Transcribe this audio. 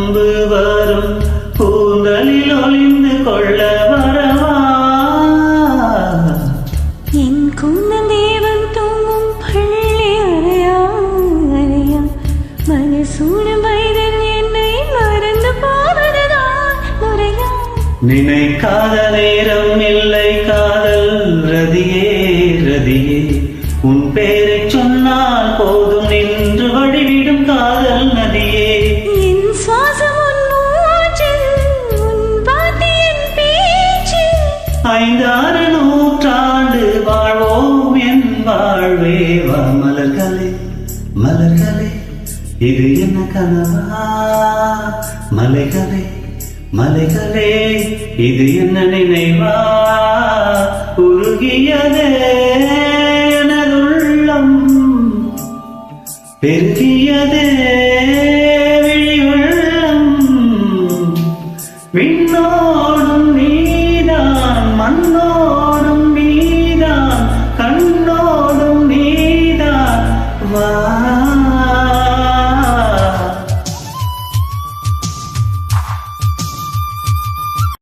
அம்பு வரும் கூந்தலில் ஒளிந்து கொள்ள வரவா என் குந்தன் தேவன் தூங்கும் பள்ளி அறையா அறையா மனசூடும் வயதில் என்னை மறந்து போவதுதான் முறையா நினைக்காத நேரம் இல்லை காதல் ரதியே ரதியே உன் பேரை சொன்னால் போதும் நின்று வழிவிடும் காதல் நதியே என் சுவாசம் உன் மூச்சில் உன் வார்த்தை என் பேச்சில் 5-6 நூற்றாண்டு வாழ்வோம் என் வாழ்வே வா மலர்களே மலர்களே இது என்ன கனவா மலைகளே மலைகளே இது என்ன நினைவா உருகியதே எனதுள்ளம் பெருகியதே விழி வெள்ளம் விண்ணோ